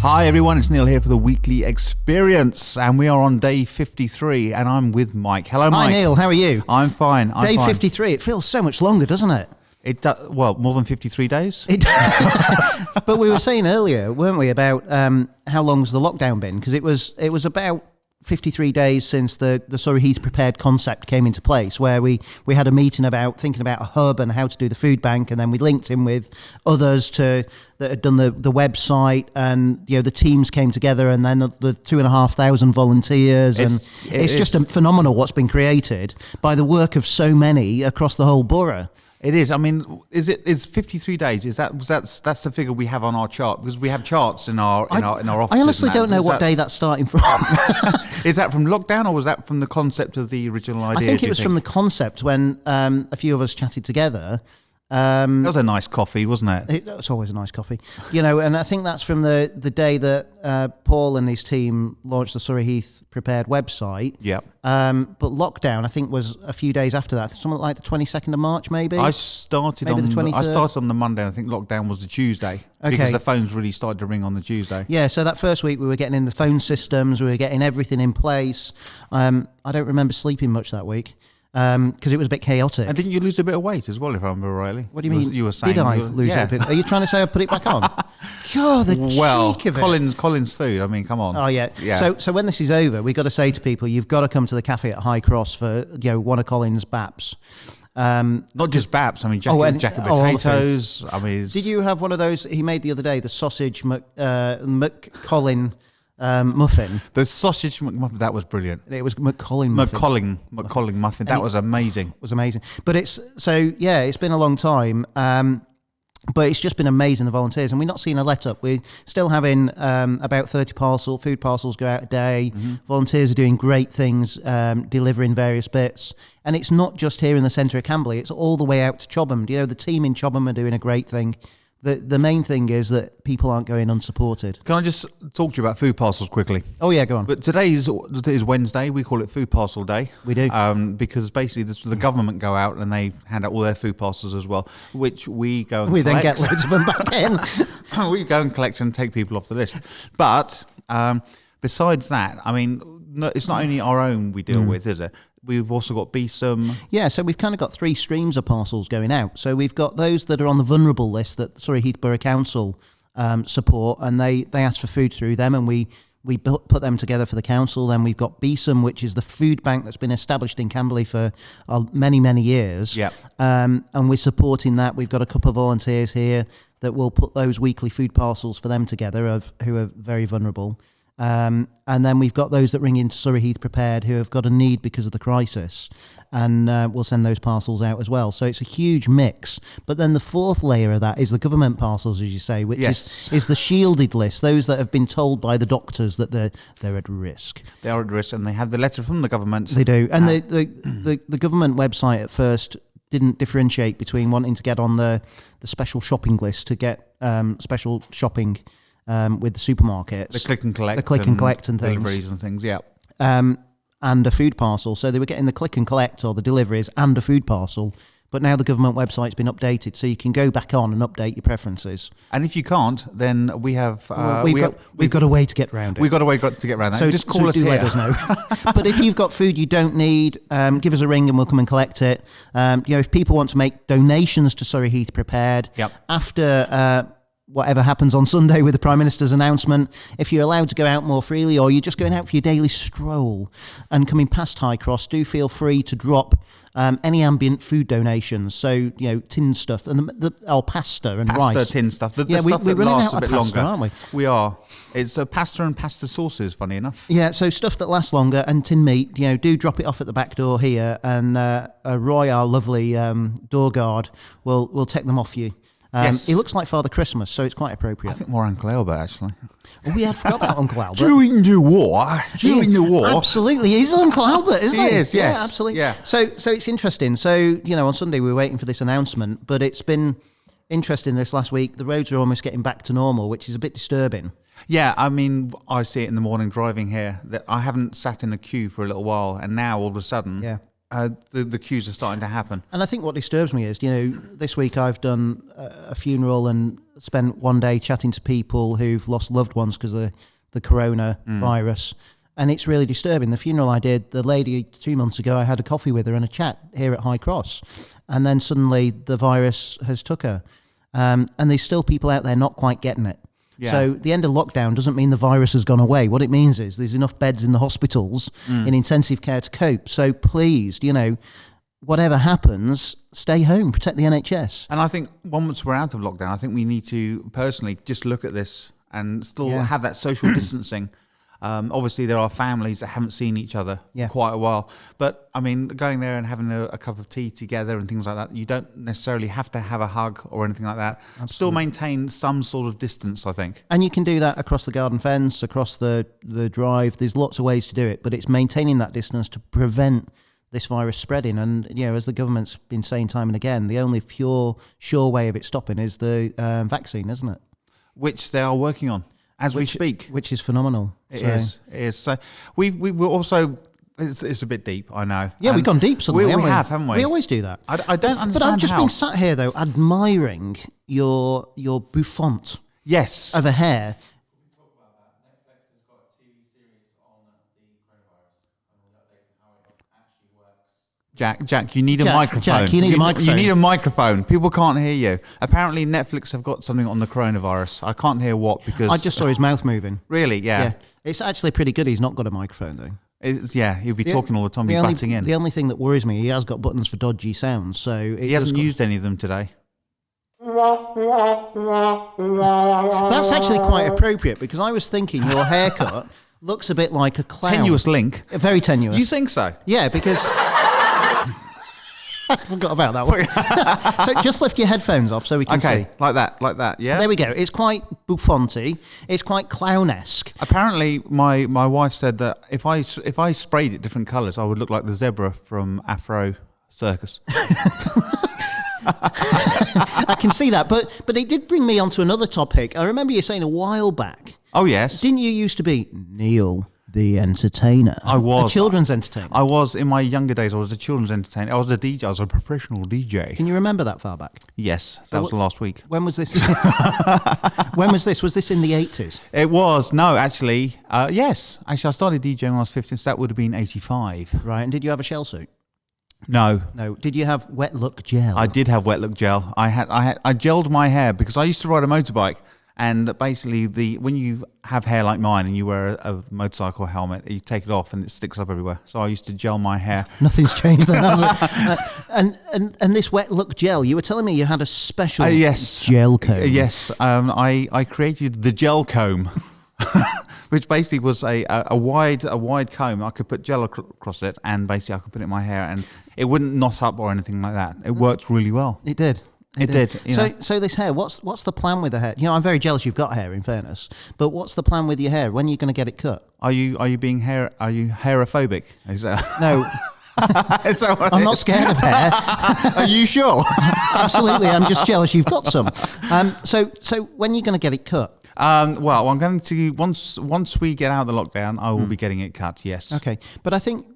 Hi everyone, it's Neil here for the Weekly Experience, and we are on day 53, and I'm with Mike. Hello, Mike. Hi Neil, how are you? I'm fine. Day 53, it feels so much longer, doesn't it? It does. Well, more than 53 days. But we were saying earlier, weren't we, about how long's the lockdown been? Because it was about 53 days since the SurreyHeath Prepared concept came into place, where we had a meeting about thinking about a hub and how to do the food bank, and then we linked in with others that had done the website, and the teams came together, and then the 2,500 volunteers, and it's just phenomenal what's been created by the work of so many across the whole borough. It is. I mean, is 53 days? That's the figure we have on our chart, because we have charts in our offices. I honestly don't know what day that's starting from. Is that from lockdown, or was that from the concept of the original idea? I think it was from the concept when a few of us chatted together. It was a nice coffee, wasn't it? It's always a nice coffee, and I think that's from the day that Paul and his team launched the SurreyHeath Prepared website. Yeah. But lockdown, I think, was a few days after that, something like the 22nd of March, maybe. I started on the Monday. And I think lockdown was the Tuesday, because the phones really started to ring on the Tuesday. Yeah. So that first week we were getting in the phone systems, we were getting everything in place. I don't remember sleeping much that week. Because it was a bit chaotic. And didn't you lose a bit of weight as well, if I remember rightly? What do you mean? You were saying, did I lose a bit? Are you trying to say I put it back on? God, the cheek of it. Colin's food. I mean, come on. Oh yeah. So when this is over, we've got to say to people, you've got to come to the cafe at HighCross for one of Colin's baps. Not just baps. I mean, jacket potatoes. I mean, did you have one of those he made the other day? The sausage McCollin. Muffin. The sausage McMuffin, that was brilliant. It was McCollin muffin. McCollin muffin. That was amazing. It was amazing. But it's been a long time. But it's just been amazing, the volunteers, and we're not seeing a let up. We're still having about 30 food parcels go out a day. Mm-hmm. Volunteers are doing great things, delivering various bits. And it's not just here in the centre of Camberley, it's all the way out to Chobham. The team in Chobham are doing a great thing. The main thing is that people aren't going unsupported. Can I just talk to you about food parcels quickly? Oh yeah, go on. But today is Wednesday. We call it Food Parcel Day. We do. Because basically the government go out and they hand out all their food parcels as well, which we go and collect. Then get loads of them back in. We go and collect and take people off the list. But besides that, I mean, it's not only our own we deal with, is it? We've also got BSOM. Yeah, so we've kind of got three streams of parcels going out. So we've got those that are on the vulnerable list that SurreyHeath Borough Council support, and they ask for food through them, and we put them together for the council. Then we've got BSOM, which is the food bank that's been established in Camberley for many, many years. Yeah. And we're supporting that. We've got a couple of volunteers here that will put those weekly food parcels for them together who are very vulnerable. And then we've got those that ring into SurreyHeath Prepared who have got a need because of the crisis, and we'll send those parcels out as well. So it's a huge mix. But then the fourth layer of that is the government parcels, as you say, which is the shielded list, those that have been told by the doctors that they're at risk. They are at risk, and they have the letter from the government. They do. And the government website at first didn't differentiate between wanting to get on the special shopping list to get special shopping with the supermarkets. The click and collect. And things. Deliveries and things, yeah. And a food parcel. So they were getting the click and collect or the deliveries and a food parcel. But now the government website's been updated, so you can go back on and update your preferences. And if you can't, then we have... we've got a way to get around it. We've got a way to get around that. So just call us here. Let us know. But if you've got food you don't need, give us a ring and we'll come and collect it. If people want to make donations to SurreyHeath Prepared, after... whatever happens on Sunday with the Prime Minister's announcement, if you're allowed to go out more freely or you're just going out for your daily stroll and coming past HighCross, do feel free to drop any ambient food donations. So, tin stuff and the pasta and rice. Pasta, tin stuff. The stuff that lasts a bit longer. Aren't we? We are. It's pasta and pasta sauces, funny enough. Yeah, so stuff that lasts longer and tin meat, do drop it off at the back door here, and Roy, our lovely door guard, will take them off you. Yes. He looks like Father Christmas, so it's quite appropriate. I think more Uncle Albert, actually. Oh, yeah, I forgot about Uncle Albert. During the war. Absolutely. He's Uncle Albert, isn't he? He is, yes. Yeah, absolutely. Yeah. So it's interesting. So, on Sunday we were waiting for this announcement, but it's been interesting this last week. The roads are almost getting back to normal, which is a bit disturbing. Yeah, I mean, I see it in the morning driving here, that I haven't sat in a queue for a little while, and now all of a sudden... Yeah. the queues are starting to happen. And I think what disturbs me is, this week I've done a funeral and spent one day chatting to people who've lost loved ones because of the coronavirus. And it's really disturbing. The funeral I did, the lady 2 months ago, I had a coffee with her and a chat here at HighCross. And then suddenly the virus has took her. And there's still people out there not quite getting it. Yeah. So the end of lockdown doesn't mean the virus has gone away. What it means is there's enough beds in the hospitals in intensive care to cope. So please, whatever happens, stay home, protect the NHS. And I think once we're out of lockdown, I think we need to personally just look at this and still have that social distancing. Obviously, there are families that haven't seen each other for quite a while. But, I mean, going there and having a cup of tea together and things like that, you don't necessarily have to have a hug or anything like that. Absolutely. Still maintain some sort of distance, I think. And you can do that across the garden fence, across the drive. There's lots of ways to do it. But it's maintaining that distance to prevent this virus spreading. And, as the government's been saying time and again, the only sure way of it stopping is the vaccine, isn't it? Which they are working on. As we speak. Which is phenomenal. It is. So we were also, it's a bit deep, I know. Yeah, we've gone deep suddenly, we have, haven't we? We always do that. I don't understand But I've just how. been sat here, though, admiring your bouffant of a hair. Jack, you need a microphone. Jack, you need a microphone. You need a microphone. People can't hear you. Apparently, Netflix have got something on the coronavirus. I can't hear what because... I just saw his mouth moving. Really? Yeah. It's actually pretty good he's not got a microphone, though. He'll be talking all the time, butting in. The only thing that worries me, he has got buttons for dodgy sounds, so... He hasn't used any of them today. That's actually quite appropriate, because I was thinking your haircut looks a bit like a clown. Tenuous link. Very tenuous. You think so? Yeah, because... I forgot about that one. So just lift your headphones off so we can see. Okay, like that, yeah? There we go. It's quite bouffanty. It's quite clownesque. Apparently, my wife said that if I sprayed it different colours, I would look like the zebra from Afro Circus. I can see that, but it did bring me onto another topic. I remember you saying a while back. Oh, yes. Didn't you used to be Neil the entertainer? I was. A children's entertainer. I was. In my younger days, I was a children's entertainer. I was a DJ. I was a professional DJ. Can you remember that far back? Yes. That was last week. When was this? When was this? Was this in the 80s? It was. No, actually. Yes. Actually, I started DJing when I was 15, so that would have been 85. Right. And did you have a shell suit? No. Did you have wet look gel? I did have wet look gel. I gelled my hair because I used to ride a motorbike. And basically, when you have hair like mine and you wear a motorcycle helmet, you take it off and it sticks up everywhere. So I used to gel my hair. Nothing's changed then, has it? And this wet look gel, you were telling me you had a special gel comb. Yes, I created the gel comb, which basically was a wide comb. I could put gel across it, and basically I could put it in my hair, and it wouldn't knot up or anything like that. It worked really well. It did. It did. So this hair, what's the plan with the hair? I'm very jealous you've got hair, in fairness. But what's the plan with your hair? When are you going to get it cut? Are you hairophobic? Is that... No. Is that what I'm not scared of hair. Are you sure? Absolutely. I'm just jealous you've got some. So when are you going to get it cut? Well, I'm going to once we get out of the lockdown, I will be getting it cut. Yes. Okay, but I think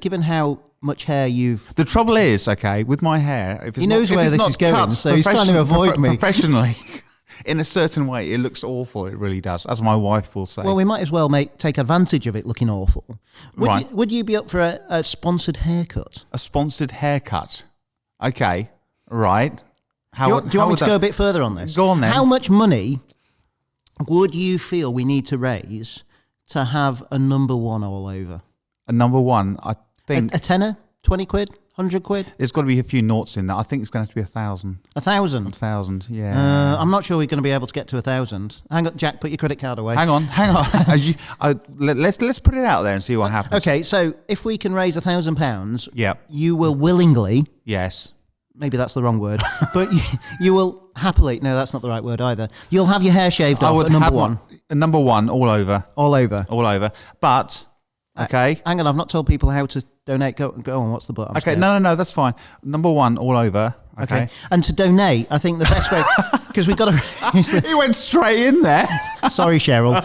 given how much hair you've... The trouble is, with my hair... If it's he knows where this is going, so he's trying to avoid me. Professionally, in a certain way, it looks awful. It really does, as my wife will say. Well, we might as well take advantage of it looking awful. Would you be up for a sponsored haircut? A sponsored haircut? Okay, right. Do you want me to go a bit further on this? Go on then. How much money would you feel we need to raise to have a number one all over? A number one, I think... A tenner? 20 quid? 100 quid? There's got to be a few noughts in that. I think it's going to have to be 1,000. 1,000? 1,000, yeah. I'm not sure we're going to be able to get to 1,000. Hang on, Jack, put your credit card away. Hang on. Let's put it out there and see what happens. Okay, so if we can raise £1,000, you will willingly... Yes. Maybe that's the wrong word. But you will happily... No, that's not the right word either. You'll have your hair shaved off at number one. Number one, all over. All over. All over. But... Okay. Hang on, I've not told people how to donate. Go on, what's the button? Okay, no, that's fine. Number one, all over, Okay. And to donate, I think the best way, because we've got to. He went straight in there. Sorry, Cheryl.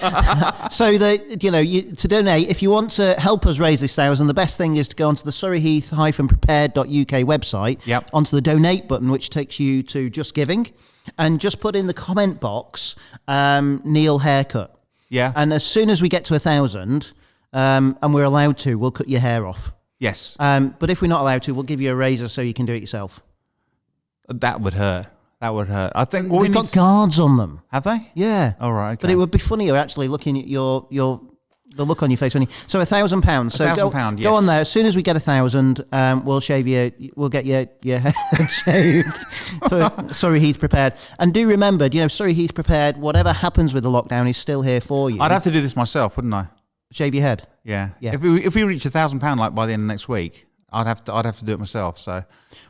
So to donate, if you want to help us raise this 1,000, the best thing is to go onto the SurreyHeath-prepared.uk website, onto the donate button, which takes you to Just Giving, and just put in the comment box, Neil haircut. Yeah. And as soon as we get to 1,000, and we're allowed to, we'll cut your hair off. Yes. But if we're not allowed to, we'll give you a razor so you can do it yourself. That would hurt. That would hurt. I think they've got guards on them. Have they? Yeah. All right. Okay. But it would be funnier actually looking at the look on your face when you. So £1,000. So £1,000. Yes. Go on there. As soon as we get 1,000, we'll shave you. We'll get your hair shaved for Surrey Heath Prepared. And do remember, Surrey Heath Prepared. Whatever happens with the lockdown is still here for you. I'd have to do this myself, wouldn't I? Shave your head. Yeah. If we reach £1,000 like by the end of next week, I'd have to do it myself. So.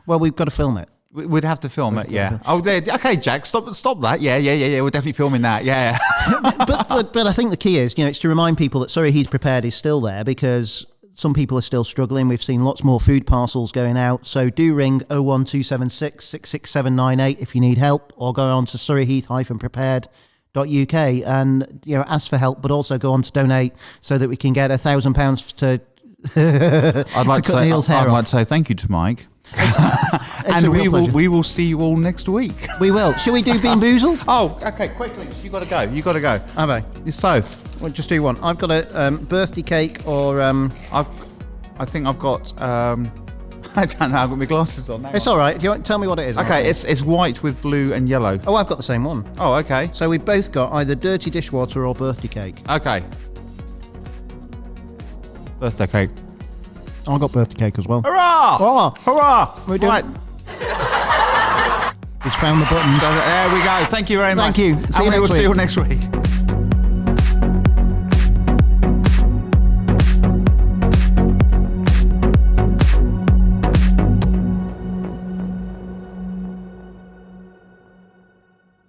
Well, we've got to film it. We'd have to film it, yeah. Oh, okay, Jack, stop that. Yeah. We're definitely filming that, yeah. but I think the key is, it's to remind people that Surrey Heath Prepared is still there because some people are still struggling. We've seen lots more food parcels going out. So do ring 01276 66798 if you need help, or go on to SurreyHeath-prepared.uk and ask for help, but also go on to donate so that we can get £1,000 to cut Neil's hair off. I'd like to say thank you to Mike. And we will see you all next week. We will. Shall we do bamboozle? Oh, okay, quickly. You got to go. Have I? So, well, just do one. I've got a birthday cake, or I think I've got. I don't know. I've got my glasses on. It's all right. Do you want to tell me what it is? Okay, it's white with blue and yellow. Oh, I've got the same one. Oh, okay. So we've both got either dirty dishwater or birthday cake. Okay. Birthday cake. I got birthday cake as well. Hurrah! Hurrah! Hurrah! We're doing. Right. Just found the buttons. So, there we go. Thank you very much. Thank you. See you next week.